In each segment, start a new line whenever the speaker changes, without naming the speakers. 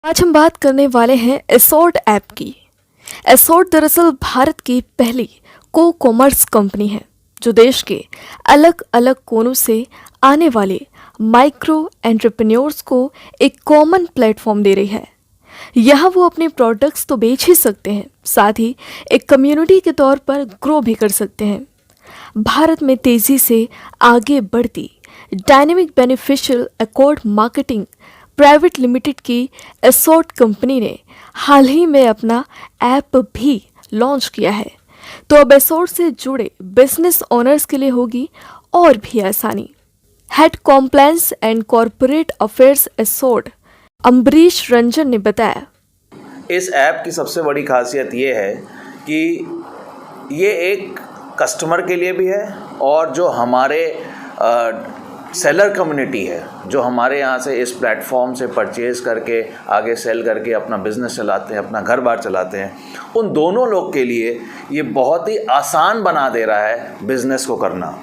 आज हम बात करने वाले हैं एसोर्ट ऐप की। एसोर्ट दरअसल भारत की पहली कॉमर्स कंपनी है जो देश के अलग अलग कोनों से आने वाले माइक्रो एंटरप्रेन्योर्स को एक कॉमन प्लेटफॉर्म दे रही है। यहाँ वो अपने प्रोडक्ट्स तो बेच ही सकते हैं, साथ ही एक कम्युनिटी के तौर पर ग्रो भी कर सकते हैं। भारत में तेज़ी से आगे बढ़ती dynamic beneficial accord marketing private limited की एसोर्ट कंपनी ने हाल ही में अपना ऐप भी लॉन्च किया है। तो अब एसोर्ट से जुड़े बिजनेस ओनर्स के लिए होगी और भी आसानी। Head compliance and corporate affairs Asort Ambrish Ranjan ने बताया,
इस ऐप की सबसे बड़ी खासियत ये है कि ये एक कस्टमर के लिए भी है और जो हमारे सेलर कम्युनिटी है, जो हमारे यहाँ से इस प्लेटफॉर्म से परचेज़ करके आगे सेल करके अपना बिज़नेस चलाते हैं, अपना घर बार चलाते हैं, उन दोनों लोग के लिए ये बहुत ही आसान बना दे रहा है बिज़नेस को करना।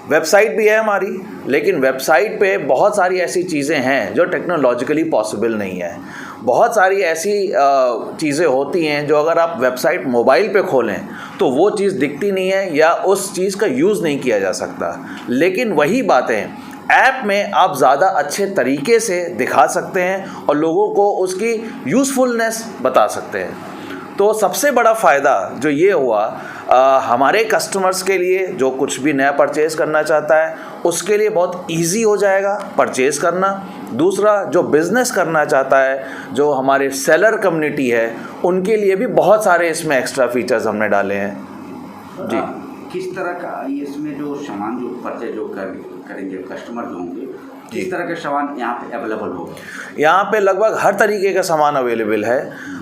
वेबसाइट भी है हमारी, लेकिन वेबसाइट पे बहुत सारी ऐसी चीज़ें हैं जो टेक्नोलॉजिकली पॉसिबल नहीं है। बहुत सारी ऐसी चीज़ें होती हैं जो अगर आप वेबसाइट मोबाइल पे खोलें तो वो चीज़ दिखती नहीं है या उस चीज़ का यूज़ नहीं किया जा सकता। लेकिन वही बातें ऐप में आप ज़्यादा अच्छे तरीके से दिखा सकते हैं और लोगों को उसकी यूज़फुलनेस बता सकते हैं। तो सबसे बड़ा फ़ायदा जो ये हुआ हमारे कस्टमर्स के लिए, जो कुछ भी नया परचेज़ करना चाहता है उसके लिए बहुत इजी हो जाएगा परचेज़ करना। दूसरा, जो बिज़नेस करना चाहता है, जो हमारे सेलर कम्युनिटी है, उनके लिए भी बहुत सारे इसमें एक्स्ट्रा फीचर्स हमने डाले हैं। जी,
किस तरह का इसमें जो सामान जो परचेज जो करेंगे कस्टमर जो होंगे, किस तरह के सामान यहाँ पे अवेलेबल होगा?
यहाँ पे लगभग हर तरीके का सामान अवेलेबल है।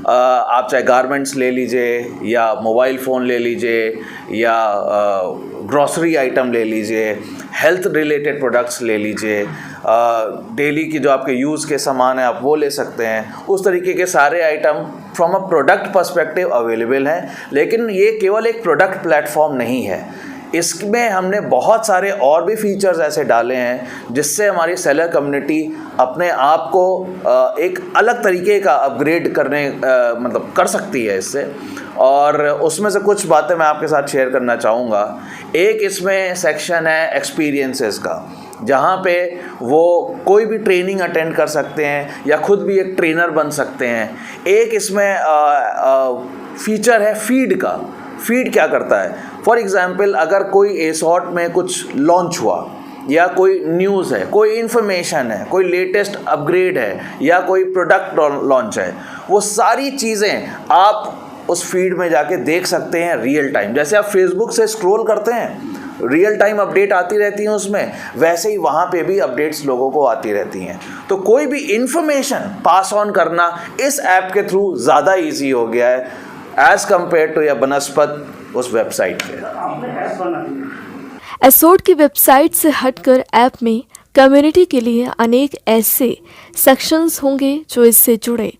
आप चाहे गारमेंट्स ले लीजिए या मोबाइल फ़ोन ले लीजिए या ग्रॉसरी आइटम ले लीजिए, हेल्थ रिलेटेड प्रोडक्ट्स ले लीजिए, डेली की जो आपके यूज़ के सामान है आप वो ले सकते हैं। उस तरीके के सारे item from a product perspective available हैं। लेकिन ये केवल एक प्रोडक्ट प्लेटफॉर्म नहीं है, इसमें हमने बहुत सारे और भी फीचर्स ऐसे डाले हैं जिससे हमारी सेलर कम्युनिटी अपने आप को एक अलग तरीके का अपग्रेड करने मतलब कर सकती है इससे। और उसमें से कुछ बातें मैं आपके साथ शेयर करना चाहूँगा। एक इसमें सेक्शन है एक्सपीरियंसेस का, जहाँ पे वो कोई भी ट्रेनिंग अटेंड कर सकते हैं या खुद भी एक ट्रेनर बन सकते हैं। एक इसमें फीचर है फीड का। फीड क्या करता है? फॉर एग्ज़ाम्पल, अगर कोई एसोर्ट में कुछ लॉन्च हुआ या कोई न्यूज़ है, कोई इन्फॉर्मेशन है, कोई लेटेस्ट अपग्रेड है या कोई प्रोडक्ट लॉन्च है, वो सारी चीज़ें आप उस फीड में जाके देख सकते हैं रियल टाइम। जैसे आप फेसबुक से स्क्रॉल करते हैं, रियल टाइम अपडेट आती रहती हैं उसमें, वैसे ही वहाँ पे भी अपडेट्स लोगों को आती रहती हैं। तो कोई भी इन्फॉर्मेशन पास ऑन करना इस ऐप के थ्रू ज़्यादा ईजी हो गया है एज़ कम्पेयर टू या बनस्पत उस वेबसाइट पे।
एसोर्ट की वेबसाइट से हटकर ऐप में कम्युनिटी के लिए अनेक ऐसे सेक्शंस होंगे जो इससे जुड़े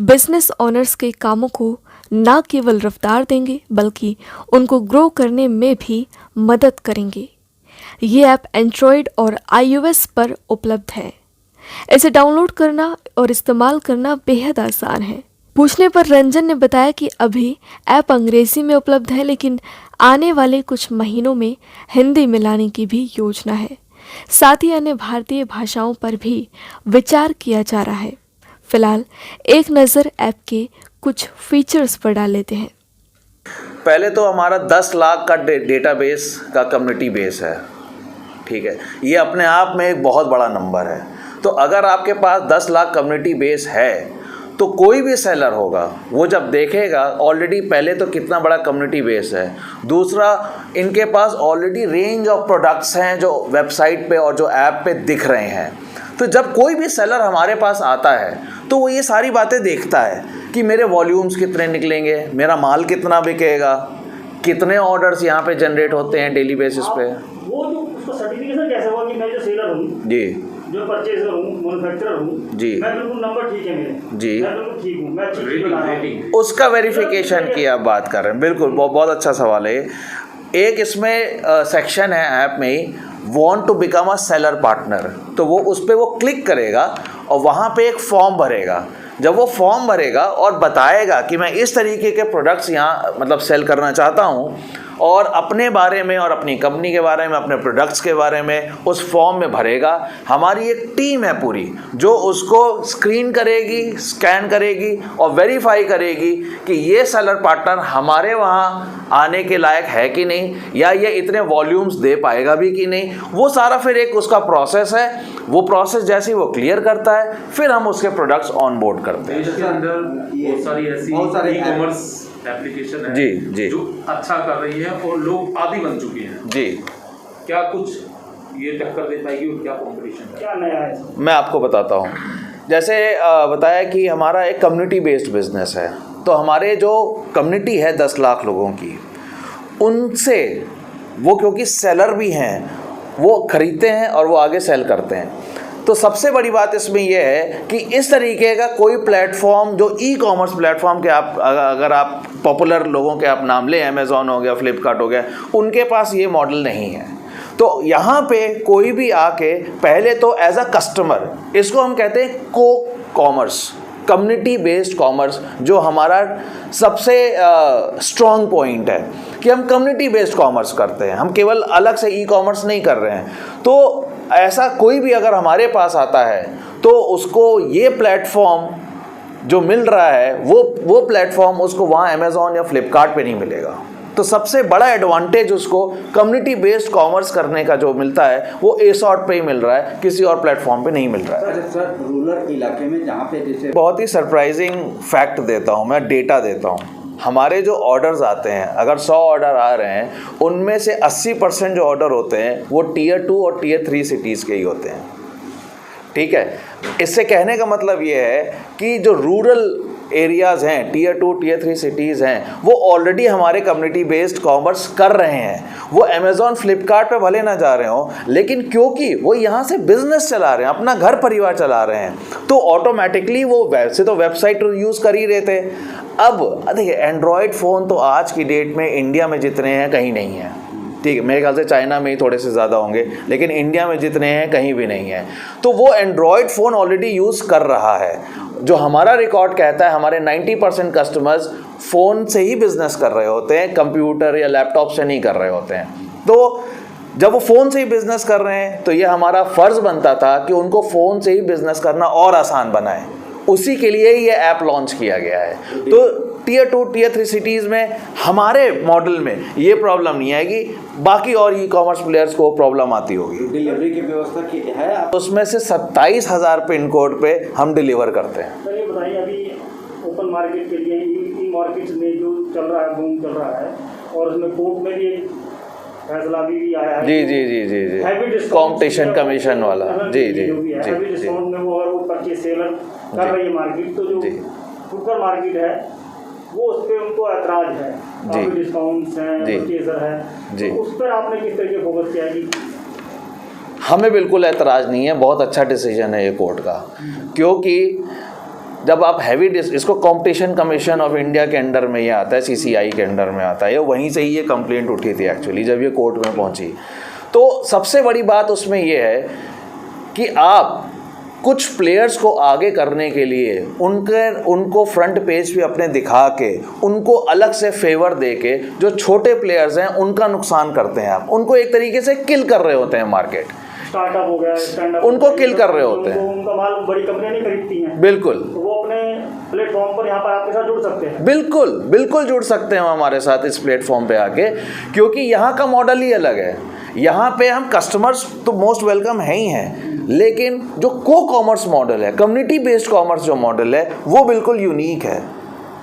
बिजनेस ओनर्स के कामों को न केवल रफ्तार देंगे बल्कि उनको ग्रो करने में भी मदद करेंगे। ये ऐप एंड्रॉयड और iOS पर उपलब्ध है। इसे डाउनलोड करना और इस्तेमाल करना बेहद आसान है। पूछने पर रंजन ने बताया कि अभी ऐप अंग्रेजी में उपलब्ध है, लेकिन आने वाले कुछ महीनों में हिंदी में लाने की भी योजना है। साथ ही अन्य भारतीय भाषाओं पर भी विचार किया जा रहा है। फिलहाल एक नज़र ऐप के कुछ फीचर्स पर डाल लेते हैं।
पहले तो हमारा 10 लाख का डेटाबेस का कम्युनिटी बेस है, ठीक है। ये अपने आप में एक बहुत बड़ा नंबर है। तो अगर आपके पास 10 लाख कम्युनिटी बेस है तो कोई भी सेलर होगा वो जब देखेगा ऑलरेडी पहले तो कितना बड़ा कम्युनिटी बेस है, दूसरा इनके पास ऑलरेडी रेंज ऑफ प्रोडक्ट्स हैं जो वेबसाइट पे और जो ऐप पे दिख रहे हैं। तो जब कोई भी सेलर हमारे पास आता है तो वो ये सारी बातें देखता है कि मेरे वॉल्यूम्स कितने निकलेंगे, मेरा माल कितना बिकेगा, कितने ऑर्डर्स यहाँ पे जनरेट होते हैं डेली बेसिस पे।
वो जो उसका सर्टिफिकेशन कैसे हुआ कि मैं जो सेलर हूँ
जी,
जो परचेजर हूँ, मैन्युफैक्चरर हूँ
जी,
मैं बिल्कुल नंबर ठीक है मेरे
जी,
मैं बिल्कुल ठीक हूँ, मैं अच्छी चीज़ बना रहा हूँ,
उसका वेरिफिकेशन की आप बात कर रहे हैं। बिल्कुल, बहुत अच्छा सवाल है। एक इसमें सेक्शन है ऐप में ही, want to become a seller partner. तो वो उस पर वो क्लिक करेगा और वहाँ पे एक फॉर्म भरेगा जब वो फॉर्म भरेगा और बताएगा कि मैं इस तरीके के प्रोडक्ट्स यहाँ मतलब सेल करना चाहता हूँ और अपने बारे में और अपनी कंपनी के बारे में, अपने प्रोडक्ट्स के बारे में उस फॉर्म में भरेगा, हमारी एक टीम है पूरी जो उसको स्क्रीन करेगी, स्कैन करेगी और वेरीफाई करेगी कि ये सेलर पार्टनर हमारे वहाँ आने के लायक है कि नहीं, या ये इतने वॉल्यूम्स दे पाएगा भी कि नहीं। वो सारा फिर एक उसका प्रोसेस है। वो प्रोसेस जैसे ही वो क्लियर करता है फिर हम उसके प्रोडक्ट्स ऑन बोर्ड करते हैं।
देश के अंदर बहुत सारी ई कॉमर्स एप्लीकेशन है
जी
जो अच्छा कर रही है और लोग आदी बन चुके हैं
जी।
क्या कुछ ये टक्कर दे पाएगी और क्या कंपटीशन है,
क्या नया है?
मैं आपको बताता हूँ। जैसे बताया कि हमारा एक कम्युनिटी बेस्ड बिजनेस है, तो हमारे जो कम्युनिटी है 10 लाख लोगों की, उनसे वो क्योंकि सेलर भी हैं, वो खरीदते हैं और वो आगे सेल करते हैं। तो सबसे बड़ी बात इसमें यह है कि इस तरीके का कोई प्लेटफॉर्म जो ई कॉमर्स प्लेटफॉर्म के आप अगर आप पॉपुलर लोगों के आप नाम लें, अमेज़ॉन हो गया, फ्लिपकार्ट हो गया, उनके पास ये मॉडल नहीं है। तो यहाँ पे कोई भी आके पहले तो एज अ कस्टमर, इसको हम कहते हैं को कॉमर्स, कम्युनिटी बेस्ड कॉमर्स, जो हमारा सबसे स्ट्रॉन्ग पॉइंट है कि हम कम्युनिटी बेस्ड कॉमर्स करते हैं, हम केवल अलग से ई कॉमर्स नहीं कर रहे हैं। तो ऐसा कोई भी अगर हमारे पास आता है तो उसको ये प्लेटफॉर्म जो मिल रहा है वो प्लेटफॉर्म उसको वहाँ अमेज़ॉन या फ्लिपकार्ट पे नहीं मिलेगा। तो सबसे बड़ा एडवांटेज उसको कम्युनिटी बेस्ड कॉमर्स करने का जो मिलता है वो एसॉर्ट पे ही मिल रहा है, किसी और प्लेटफॉर्म पे नहीं मिल रहा है।
सर रूरल इलाके में जहाँ पे जैसे
बहुत ही सरप्राइजिंग फैक्ट देता हूँ मैं, डेटा देता हूँ। हमारे जो ऑर्डर्स आते हैं, अगर 100 ऑर्डर आ रहे हैं, उनमें से 80% जो ऑर्डर होते हैं वो टियर 2 और टियर 3 सिटीज़ के ही होते हैं। ठीक है, इससे कहने का मतलब ये है कि जो रूरल एरियाज़ हैं, टियर 2 टियर 3 सिटीज़ हैं, वो ऑलरेडी हमारे कम्युनिटी बेस्ड कॉमर्स कर रहे हैं। वो अमेज़ॉन फ्लिपकार्ट पे भले ना जा रहे हों, लेकिन क्योंकि वो यहाँ से बिजनेस चला रहे हैं, अपना घर परिवार चला रहे हैं, तो ऑटोमेटिकली वो वैसे तो वेबसाइट यूज़ कर ही रहे थे। अब देखिए, एंड्रॉयड फ़ोन तो आज की डेट में इंडिया में जितने हैं कहीं नहीं है। ठीक है, मेरे ख्याल से चाइना में ही थोड़े से ज़्यादा होंगे, लेकिन इंडिया में जितने हैं कहीं भी नहीं है। तो वो एंड्रॉयड फ़ोन ऑलरेडी यूज़ कर रहा है। जो हमारा रिकॉर्ड कहता है, हमारे 90% कस्टमर्स फ़ोन से ही बिज़नेस कर रहे होते हैं, कंप्यूटर या लैपटॉप से नहीं कर रहे होते हैं। तो जब वो फ़ोन से ही बिज़नेस कर रहे हैं तो ये हमारा फ़र्ज़ बनता था कि उनको फ़ोन से ही बिज़नेस करना और आसान बनाए। उसी के लिए ये ऐप लॉन्च किया गया है। तो टियर 2 टियर 3 सिटीज़ में हमारे मॉडल में ये प्रॉब्लम नहीं आएगी, बाकी और ई कॉमर्स प्लेयर्स को प्रॉब्लम आती होगी।
डिलीवरी की व्यवस्था की है आप?
उसमें से 27,000 पिन कोड पे हम डिलीवर करते हैं।
सर ये बताइए, अभी ओपन मार्केट के लिए ई मार्केट में जो चल रहा है, बूम चल रहा है, और उसमें कोर्ट में भी एक फैसला भी आया है।
जी जी जी जी जी, कॉम्पिटिशन कमीशन वाला। जी जी
हैवी डिस्काउंट में वो अगर वो परचेज सेलर कर रही है मार्केट, तो जो फुटकर मार्केट है वो उस पर उनको ऐतराज है, काफ़ी डिस्काउंट्स हैं, परचेजर है, तो उस पर आपने किस तरीके फोकस किया है?
हमें बिल्कुल ऐतराज़ नहीं है, बहुत अच्छा डिसीजन है ये कोर्ट का, क्योंकि जब आप हैवी इसको कंपटीशन कमीशन ऑफ इंडिया के अंडर में ये आता है, सीसीआई के अंडर में आता है, वहीं से ही ये कंप्लेंट उठी थी एक्चुअली जब ये कोर्ट में पहुंची। तो सबसे बड़ी बात उसमें ये है कि आप कुछ प्लेयर्स को आगे करने के लिए उनको फ्रंट पेज पे अपने दिखा के, उनको अलग से फेवर दे के, जो छोटे प्लेयर्स हैं उनका नुकसान करते हैं आप, उनको एक तरीके से किल कर रहे होते हैं। मार्केट
स्टार्टअप हो गया, स्टैंड अप,
उनको किल कर रहे होते हैं।
उनका माल बड़ी कंपनियां नहीं खरीदती हैं,
बिल्कुल,
तो वो अपने प्लेटफॉर्म पर यहाँ पर आपके साथ जुड़ सकते हैं।
बिल्कुल बिल्कुल जुड़ सकते हैं हमारे साथ इस प्लेटफॉर्म पे आके, क्योंकि यहाँ का मॉडल ही अलग है। यहाँ पे हम कस्टमर्स तो मोस्ट वेलकम है ही हैं, लेकिन जो को कॉमर्स मॉडल है, कम्युनिटी बेस्ड कॉमर्स जो मॉडल है, वो बिल्कुल यूनिक है,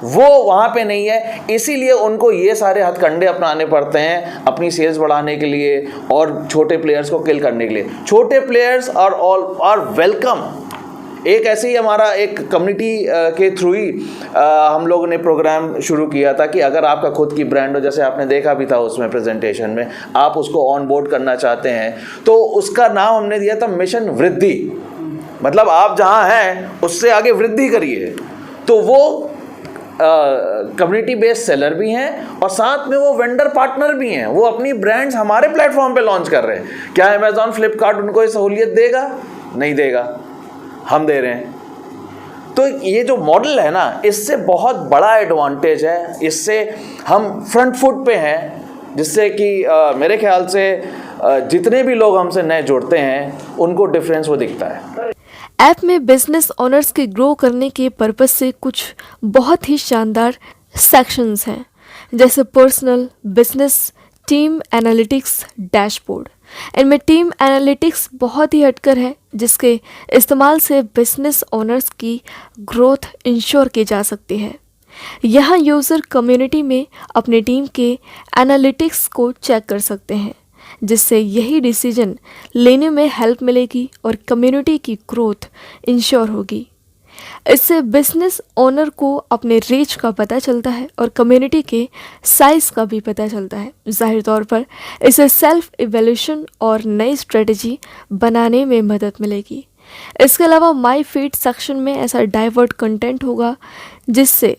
वो वहाँ पे नहीं है। इसीलिए उनको ये सारे हथकंडे अपनाने पड़ते हैं अपनी सेल्स बढ़ाने के लिए और छोटे प्लेयर्स को किल करने के लिए। छोटे प्लेयर्स आर वेलकम। एक ऐसे ही हमारा एक कम्युनिटी के थ्रू ही हम लोगों ने प्रोग्राम शुरू किया था कि अगर आपका खुद की ब्रांड हो, जैसे आपने देखा भी था उसमें प्रेजेंटेशन में, आप उसको ऑन बोर्ड करना चाहते हैं, तो उसका नाम हमने दिया था मिशन वृद्धि। मतलब आप जहां हैं उससे आगे वृद्धि करिए। तो वो कम्युनिटी बेस्ड सेलर भी हैं और साथ में वो वेंडर पार्टनर भी हैं, वो अपनी ब्रांड्स हमारे प्लेटफॉर्म पे लॉन्च कर रहे हैं। क्या अमेज़ॉन फ्लिपकार्ट उनको ये सहूलियत देगा? नहीं देगा, हम दे रहे हैं। तो ये जो मॉडल है ना, इससे बहुत बड़ा एडवांटेज है, इससे हम फ्रंट फुट पे हैं, जिससे कि मेरे ख्याल से जितने भी लोग हमसे नए जुड़ते हैं उनको डिफरेंस वो दिखता है।
ऐप में बिजनेस ओनर्स के ग्रो करने के पर्पस से कुछ बहुत ही शानदार सेक्शंस हैं, जैसे personal, business, team analytics, dashboard. इनमें टीम एनालिटिक्स बहुत ही हटकर है, जिसके इस्तेमाल से बिजनेस ओनर्स की ग्रोथ इंश्योर की जा सकती है। यहाँ यूज़र कम्युनिटी में अपने टीम के एनालिटिक्स को चेक कर सकते हैं, जिससे यही डिसीजन लेने में हेल्प मिलेगी और कम्युनिटी की ग्रोथ इंश्योर होगी। इससे बिजनेस ओनर को अपने रीच का पता चलता है और कम्युनिटी के साइज़ का भी पता चलता है। जाहिर तौर पर इसे सेल्फ इवैल्यूएशन और नई स्ट्रेटजी बनाने में मदद मिलेगी। इसके अलावा माई फीड सेक्शन में ऐसा डाइवर्ट कंटेंट होगा, जिससे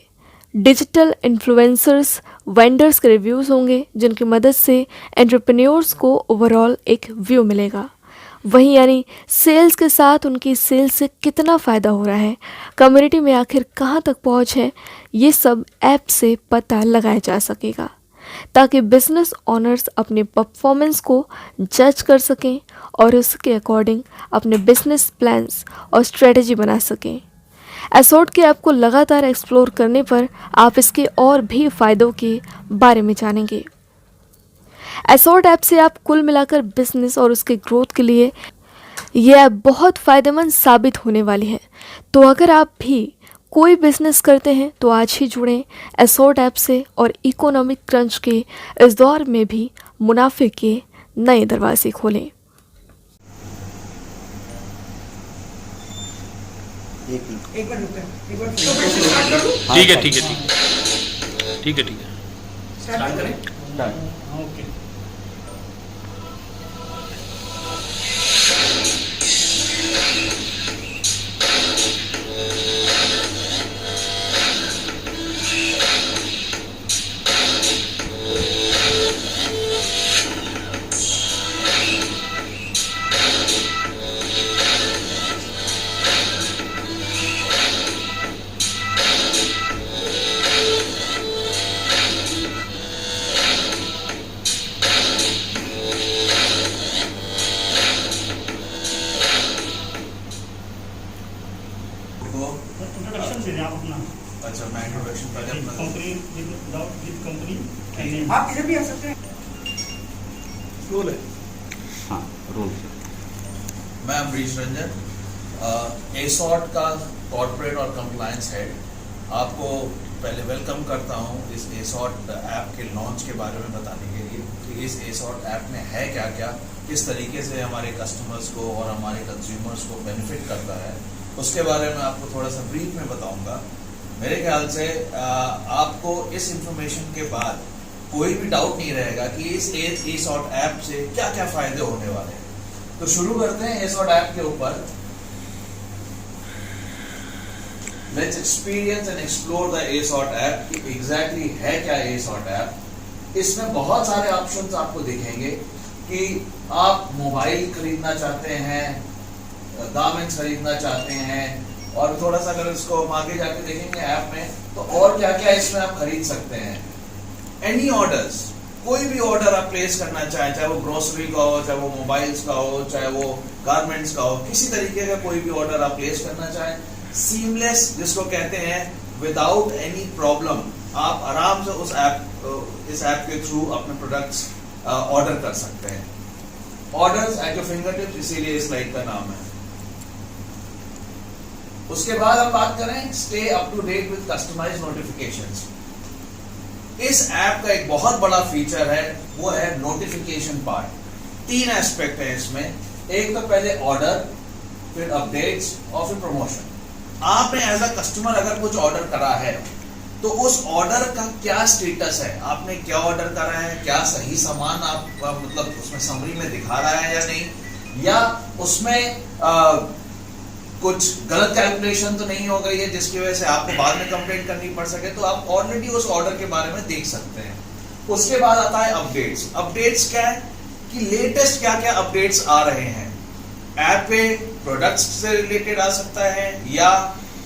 डिजिटल इन्फ्लुएंसर्स, वेंडर्स के रिव्यूज़ होंगे, जिनकी मदद से एंटरप्रेन्योर्स को ओवरऑल एक व्यू मिलेगा। वहीं यानी सेल्स के साथ उनकी सेल्स से कितना फ़ायदा हो रहा है, कम्युनिटी में आखिर कहाँ तक पहुँच है, ये सब ऐप से पता लगाया जा सकेगा, ताकि बिजनेस ओनर्स अपने परफॉर्मेंस को जज कर सकें और उसके अकॉर्डिंग अपने बिजनेस प्लान्स और स्ट्रेटजी बना सकें। एसोर्ट के ऐप को लगातार एक्सप्लोर करने पर आप इसके और भी फ़ायदों के बारे में जानेंगे। एसोर्ट ऐप से आप कुल मिलाकर बिजनेस और उसके ग्रोथ के लिए ये ऐप बहुत फ़ायदेमंद साबित होने वाली है। तो अगर आप भी कोई बिजनेस करते हैं तो आज ही जुड़ें एसोर्ट ऐप से और इकोनॉमिक क्रंच के इस दौर में भी मुनाफे के नए दरवाजे खोलें।
ठीक है ठीक है ठीक है ठीक है ठीक है स्टार्ट करें।
ओके। इंट्रोडक्शन दे दें आप अपना।
अच्छा, मैं इंट्रोडक्शन पहले अपना
कंपनी विद कंपनी
आप किधर भी आ सकते हैं।
रोल है।
हाँ, रोल।
मैं अमरीश रंजन, एसॉर्ट का कॉर्पोरेट और कंप्लायंस हेड, आपको पहले वेलकम करता हूं इस एसॉर्ट ऐप के लॉन्च के बारे में बताने के लिए कि इस एसॉर्ट ऐप में है क्या क्या, किस तरीके से हमारे कस्टमर्स को और हमारे कंज्यूमर्स को बेनिफिट करता है, उसके बारे में आपको थोड़ा सा ब्रीफ में बताऊंगा। मेरे ख्याल से आपको इस इंफॉर्मेशन के बाद कोई भी डाउट नहीं रहेगा कि इस एसॉर्ट ऐप से क्या क्या फायदे होने वाले हैं। तो शुरू करते हैं एसॉर्ट ऐप के ऊपर। Let's experience and explore the Asort app कि एग्जैक्टली है क्या एसॉर्ट ऐप। इसमें बहुत सारे ऑप्शंस आपको दिखेंगे कि आप मोबाइल खरीदना चाहते हैं, गारमेंट्स खरीदना चाहते हैं, और थोड़ा सा अगर इसको हम आगे जाके देखेंगे ऐप में तो और क्या क्या इसमें आप खरीद सकते हैं। एनी ऑर्डर्स, कोई भी ऑर्डर आप प्लेस करना चाहें, चाहे वो ग्रोसरी का हो, चाहे वो मोबाइल्स का हो, चाहे वो गारमेंट्स का हो, किसी तरीके का कोई भी ऑर्डर आप प्लेस करना चाहें, सीमलेस जिसको कहते हैं, विदाउट एनी प्रॉब्लम आप आराम से इस ऐप के थ्रू अपने प्रोडक्ट्स ऑर्डर कर सकते हैं। ऑर्डर्स एट योर फिंगरटिप्स, इसीलिए इस लाइट का नाम है। उसके बाद हम बात करें stay up to date with customised notifications. इस ऐप का एक बहुत बड़ा फीचर है, वो है नोटिफिकेशन पार्ट। 3 एस्पेक्ट है इसमें। एक तो पहले ऑर्डर, फिर अपडेट्स और फिर प्रमोशन। आपने एज अ कस्टमर अगर कुछ ऑर्डर करा है तो उस ऑर्डर का क्या स्टेटस है, आपने क्या ऑर्डर करा है, क्या सही सामान आप मतलब उसमें समरी में दिखा रहा है या नहीं, या उसमें कुछ गलत कैलकुलेशन तो नहीं हो गई है जिसकी वजह से आपको बाद में कंप्लेंट करनी पड़ सके, तो आप ऑलरेडी उस ऑर्डर के बारे में देख सकते हैं। उसके बाद आता है अपडेट्स। अपडेट्स क्या है कि लेटेस्ट क्या क्या अपडेट्स आ रहे हैं ऐप पे, प्रोडक्ट्स से रिलेटेड आ सकता है या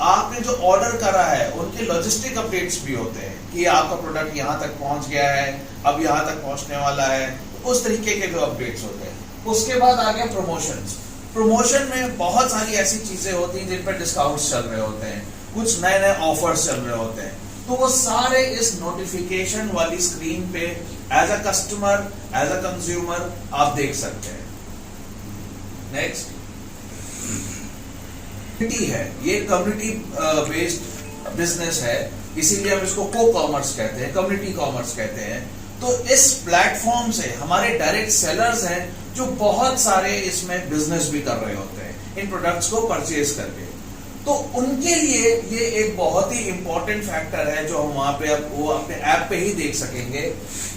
आपने जो ऑर्डर करा है उनके लॉजिस्टिक अपडेट्स भी होते हैं कि आपका प्रोडक्ट यहाँ तक पहुँच गया है, अब यहाँ तक पहुँचने वाला है, उस तरीके के जो अपडेट्स होते हैं। उसके बाद आ गया प्रमोशंस। प्रमोशन में बहुत सारी ऐसी चीजें होती हैं जिन पर डिस्काउंट्स चल रहे होते हैं, कुछ नए नए ऑफर्स चल रहे होते हैं, तो वो सारे इस नोटिफिकेशन वाली स्क्रीन पे as a customer, as a consumer आप देख सकते हैं। नेक्स्ट है, ये कम्युनिटी बेस्ड बिजनेस है, इसीलिए हम इसको को कॉमर्स कहते हैं, कम्युनिटी कॉमर्स कहते हैं। तो इस प्लेटफॉर्म से हमारे डायरेक्ट सेलर्स हैं जो बहुत सारे इसमें बिजनेस भी कर रहे होते हैं इन प्रोडक्ट्स को परचेज करके। तो उनके लिए ये एक बहुत ही इंपॉर्टेंट फैक्टर है जो हम वहां पे अब वो अपने ऐप पे ही देख सकेंगे।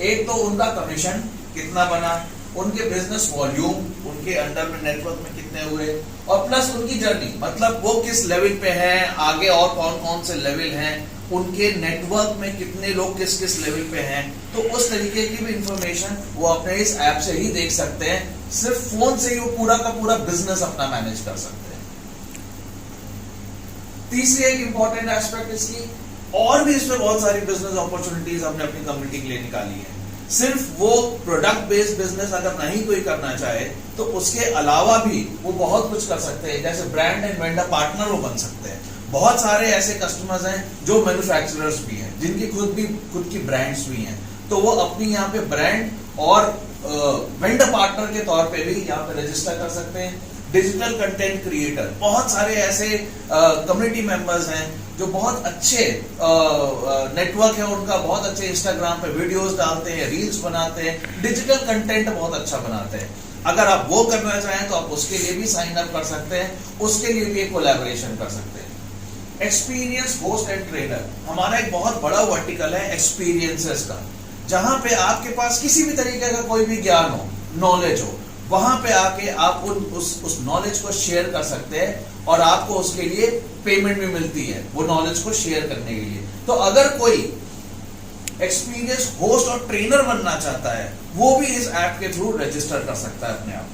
एक तो उनका कमीशन कितना बना, उनके बिजनेस वॉल्यूम, उनके अंडर में नेटवर्क में कितने हुए, और प्लस उनकी जर्नी, मतलब वो किस लेवल पे हैं, आगे और कौन कौन से लेवल हैं, उनके नेटवर्क में कितने लोग किस किस लेवल पे हैं। तो उस तरीके की भी इंफॉर्मेशन वो अपने इस ऐप से ही देख सकते हैं। सिर्फ फोन से ही वो पूरा का पूरा बिजनेस अपना मैनेज कर सकते हैं। तीसरी एक इंपॉर्टेंट एस्पेक्ट इसकी, और भी इसमें बहुत सारी बिजनेस अपॉर्चुनिटीज हमने अपनी कम्युनिटी के लिए निकाली है। सिर्फ वो प्रोडक्ट बेस्ड बिजनेस अगर नहीं कोई करना चाहे तो उसके अलावा भी वो बहुत कुछ कर सकते हैं। जैसे ब्रांड एंड वेंडर पार्टनर वो बन सकते हैं। बहुत सारे ऐसे कस्टमर्स हैं जो मैन्युफैक्चरर्स भी हैं, जिनकी खुद की ब्रांड्स भी हैं, तो वो अपनी यहाँ पे ब्रांड और वेंडर पार्टनर के तौर पे भी यहाँ पे रजिस्टर कर सकते हैं। डिजिटल कंटेंट क्रिएटर, बहुत सारे ऐसे कम्युनिटी मेंबर्स हैं जो बहुत अच्छे नेटवर्क है उनका, बहुत अच्छे इंस्टाग्राम पे वीडियोस डालते हैं, रील्स बनाते हैं, डिजिटल कंटेंट बहुत अच्छा बनाते हैं। अगर आप वो करना चाहें तो आप उसके लिए भी साइन अप कर सकते हैं, उसके लिए भी एक कोलैबोरेशन कर सकते हैं। एक्सपीरियंस होस्ट एंड ट्रेनर, हमारा एक बहुत बड़ा वर्टिकल है एक्सपीरियंसेस का, जहां पे आपके पास किसी भी तरीके का कोई भी ज्ञान हो, नॉलेज हो, वहां पे आके आप उस नॉलेज को शेयर कर सकते हैं और आपको उसके लिए पेमेंट भी मिलती है वो नॉलेज को शेयर करने के लिए। तो अगर कोई एक्सपीरियंस होस्ट और ट्रेनर बनना चाहता है वो भी इस ऐप के थ्रू रजिस्टर कर सकता है अपने आप।